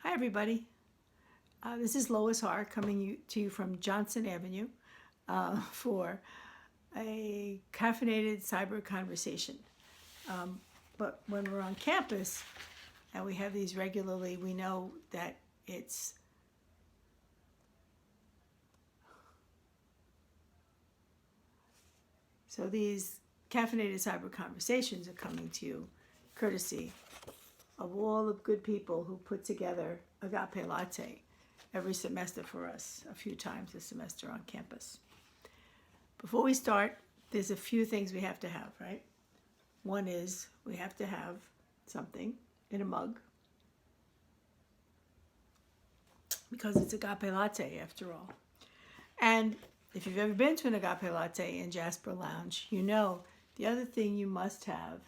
Hi, everybody. This is Lois Harr coming to you from Johnson Avenue for a caffeinated cyber conversation. But when we're on campus and we have these regularly, we know that it's so these caffeinated cyber conversations are coming to you courtesy of all the good people who put together Agape Latte every semester for us, a few times a semester on campus. Before we start, there's a few things we have to have, right? One is we have to have something in a mug because it's Agape Latte after all. And if you've ever been to an Agape Latte in Jasper Lounge, you know the other thing you must have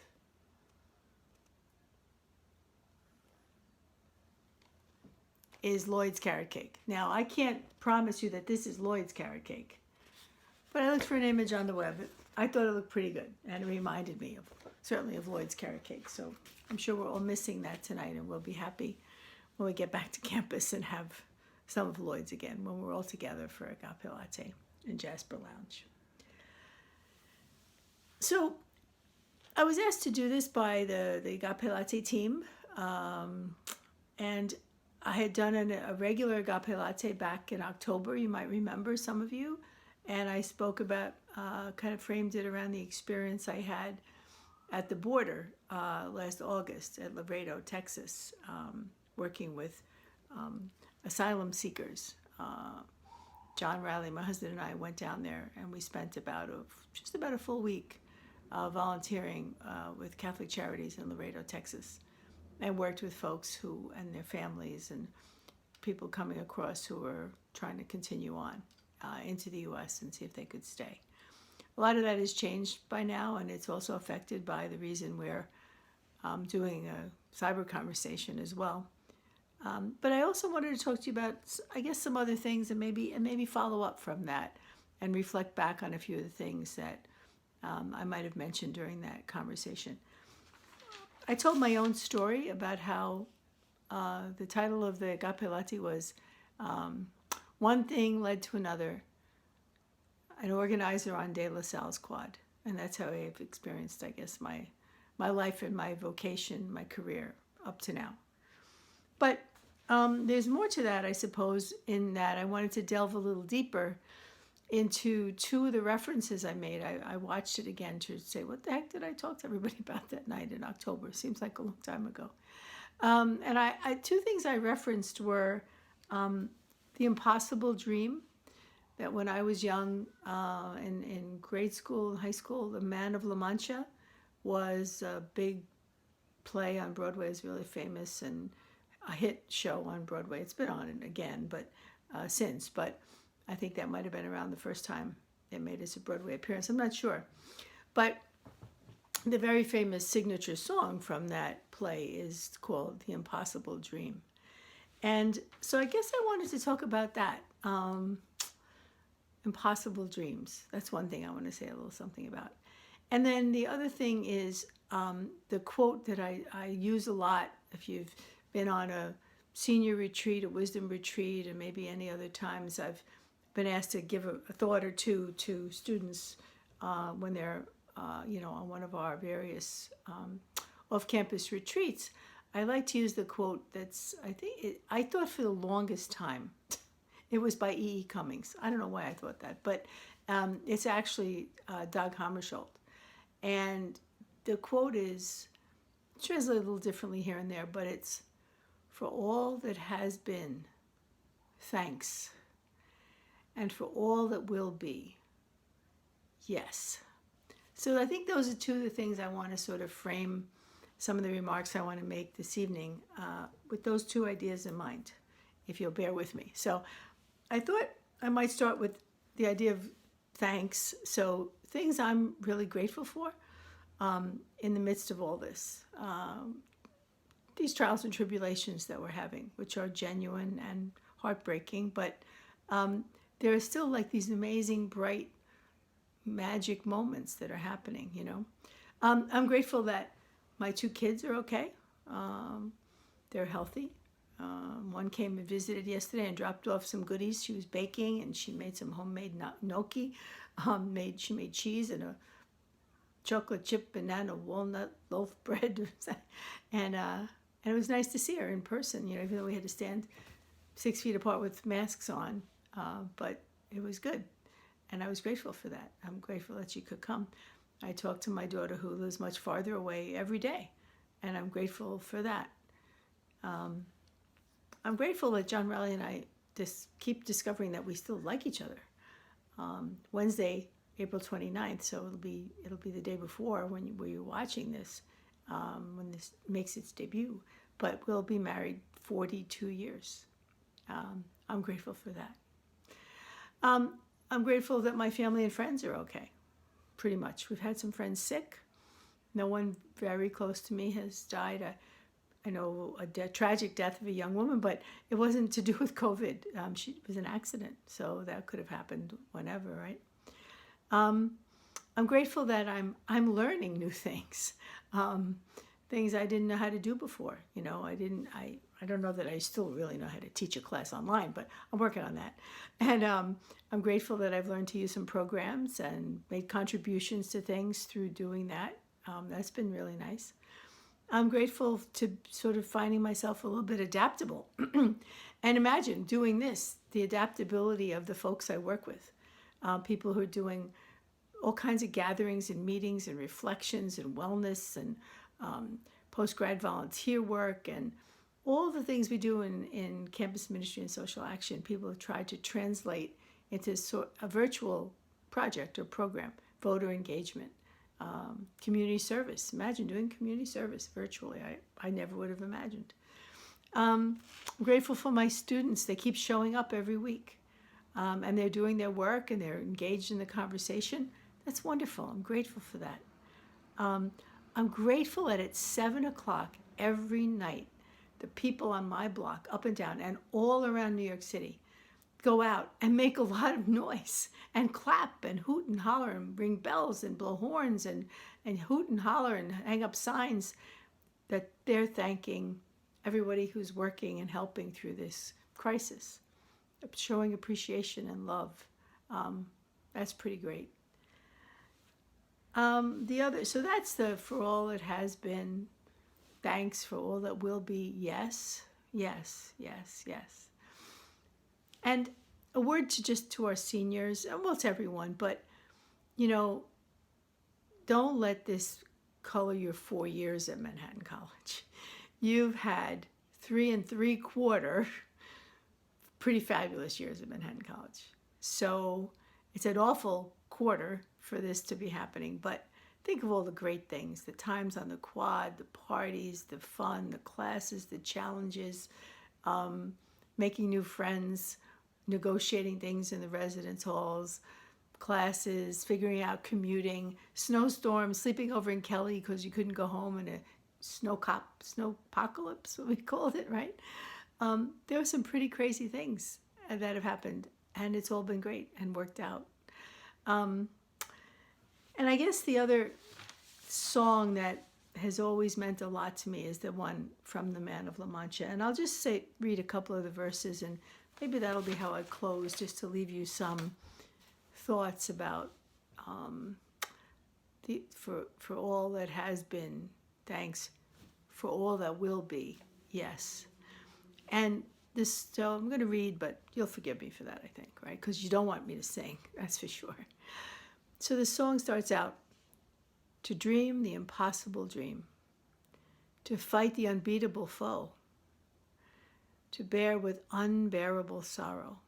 is Lloyd's carrot cake. Now, I can't promise you that this is Lloyd's carrot cake, but I looked for an image on the web. I thought it looked pretty good, and it reminded me certainly of Lloyd's carrot cake. So I'm sure we're all missing that tonight, and we'll be happy when we get back to campus and have some of Lloyd's again when we're all together for Agape Latte in Jasper Lounge. So I was asked to do this by the Agape Latte team, and I had done a regular Agape Latte back in October, you might remember, some of you, and I spoke about, kind of framed it around the experience I had at the border last August at Laredo, Texas, working with asylum seekers. John Riley, my husband, and I went down there, and we spent just about a full week volunteering with Catholic Charities in Laredo, Texas, and worked with folks and their families and people coming across who were trying to continue on into the U.S. and see if they could stay. A lot of that has changed by now, and it's also affected by the reason we're doing a cyber conversation as well. But I also wanted to talk to you about, I guess, some other things and maybe follow up from that and reflect back on a few of the things that I might have mentioned during that conversation. I told my own story about how the title of the Agape Latte was One Thing Led to Another, an organizer on De La Salle's Quad. And that's how I've experienced, I guess, my life and my vocation, my career up to now. But there's more to that, I suppose, in that I wanted to delve a little deeper into two of the references I made. I watched it again to say, what the heck did I talk to everybody about that night in October? Seems like a long time ago. And two things I referenced were the impossible dream, that when I was young, in grade school, high school, The Man of La Mancha was a big play on Broadway. It's really famous and a hit show on Broadway. It's been on again, but since. But I think that might have been around the first time it made its Broadway appearance. I'm not sure. But the very famous signature song from that play is called The Impossible Dream. And so I guess I wanted to talk about that. Impossible dreams. That's one thing I want to say a little something about. And then the other thing is the quote that I use a lot if you've been on a senior retreat, a wisdom retreat, and maybe any other times I've been asked to give a thought or two to students when they're, on one of our various off-campus retreats. I like to use the quote I thought for the longest time, it was by E.E. Cummings. I don't know why I thought that, but it's actually Dag Hammarskjöld. And the quote is translated a little differently here and there, but it's, for all that has been, thanks. And for all that will be, yes. So I think those are two of the things I want to sort of frame some of the remarks I want to make this evening with those two ideas in mind, if you'll bear with me. So I thought I might start with the idea of thanks. So things I'm really grateful for in the midst of all this. These trials and tribulations that we're having, which are genuine and heartbreaking, but there are still like these amazing, bright, magic moments that are happening, I'm grateful that my two kids are okay. They're healthy. One came and visited yesterday and dropped off some goodies. She was baking, and she made some homemade gnocchi. She made cheese and a chocolate chip banana walnut loaf bread, and it was nice to see her in person. You know, even though we had to stand 6 feet apart with masks on, but it was good, and I was grateful for that. I'm grateful that she could come. I talk to my daughter who lives much farther away every day, and I'm grateful for that. I'm grateful that John Riley and I just keep discovering that we still like each other. Wednesday, April 29th, so it'll be the day before when you're watching this, when this makes its debut. But we'll be married 42 years. I'm grateful for that. I'm grateful that my family and friends are okay, pretty much. We've had some friends sick. No one very close to me has died. I know a tragic death of a young woman, but it wasn't to do with COVID. It was an accident, so that could have happened whenever, right? I'm grateful that I'm learning new things, things I didn't know how to do before. You know, I don't know that I still really know how to teach a class online, but I'm working on that. And I'm grateful that I've learned to use some programs and made contributions to things through doing that. That's been really nice. I'm grateful to sort of finding myself a little bit adaptable. And imagine doing this, the adaptability of the folks I work with, people who are doing all kinds of gatherings and meetings and reflections and wellness and post-grad volunteer work and all the things we do in campus ministry and social action. People have tried to translate into a virtual project or program, voter engagement. Community service. Imagine doing community service virtually. I never would have imagined. I'm grateful for my students. They keep showing up every week. And they're doing their work and they're engaged in the conversation. That's wonderful. I'm grateful for that. I'm grateful that at 7 o'clock every night, the people on my block, up and down, and all around New York City, go out and make a lot of noise and clap and hoot and holler and ring bells and blow horns and hoot and holler and hang up signs that they're thanking everybody who's working and helping through this crisis, showing appreciation and love. That's pretty great. So that's the for all it has been, thanks for all that will be, yes, yes, yes, yes. And a word to our seniors, and well, to everyone, but, you know, don't let this color your 4 years at Manhattan College. You've had 3 3/4 pretty fabulous years at Manhattan College. So it's an awful quarter for this to be happening, but think of all the great things, the times on the quad, the parties, the fun, the classes, the challenges, making new friends, negotiating things in the residence halls, classes, figuring out commuting, snowstorms, sleeping over in Kelly because you couldn't go home in a snowpocalypse, what we called it, right? There were some pretty crazy things that have happened, and it's all been great and worked out. And I guess the other song that has always meant a lot to me is the one from the Man of La Mancha. And I'll just read a couple of the verses, and maybe that'll be how I close, just to leave you some thoughts about for all that has been, thanks. For all that will be, yes. And so I'm going to read, but you'll forgive me for that, I think, right? Because you don't want me to sing, that's for sure. So the song starts out, to dream the impossible dream, to fight the unbeatable foe, to bear with unbearable sorrow,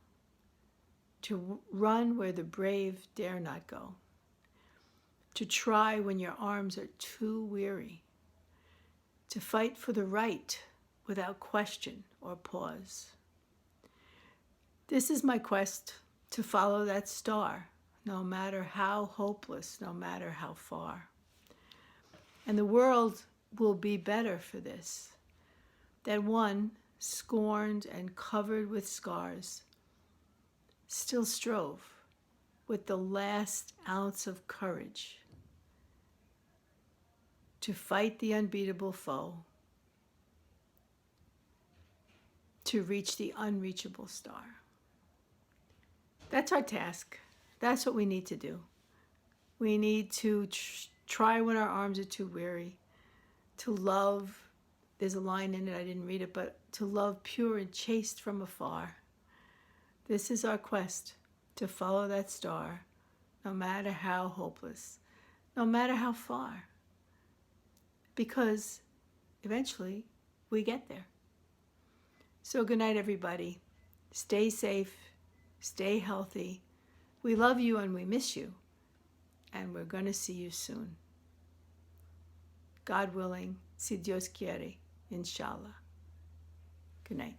to run where the brave dare not go, to try when your arms are too weary, to fight for the right without question or pause. This is my quest, to follow that star, no matter how hopeless, no matter how far. And the world will be better for this, that one, scorned and covered with scars, still strove with the last ounce of courage to fight the unbeatable foe, to reach the unreachable star. That's our task. That's what we need to do. We need to try when our arms are too weary, to love. There's a line in it, I didn't read it, but to love pure and chaste from afar. This is our quest, to follow that star, no matter how hopeless, no matter how far. Because eventually we get there. So good night, everybody. Stay safe, stay healthy. We love you and we miss you. And we're going to see you soon. God willing, si Dios quiere, inshallah. Good night.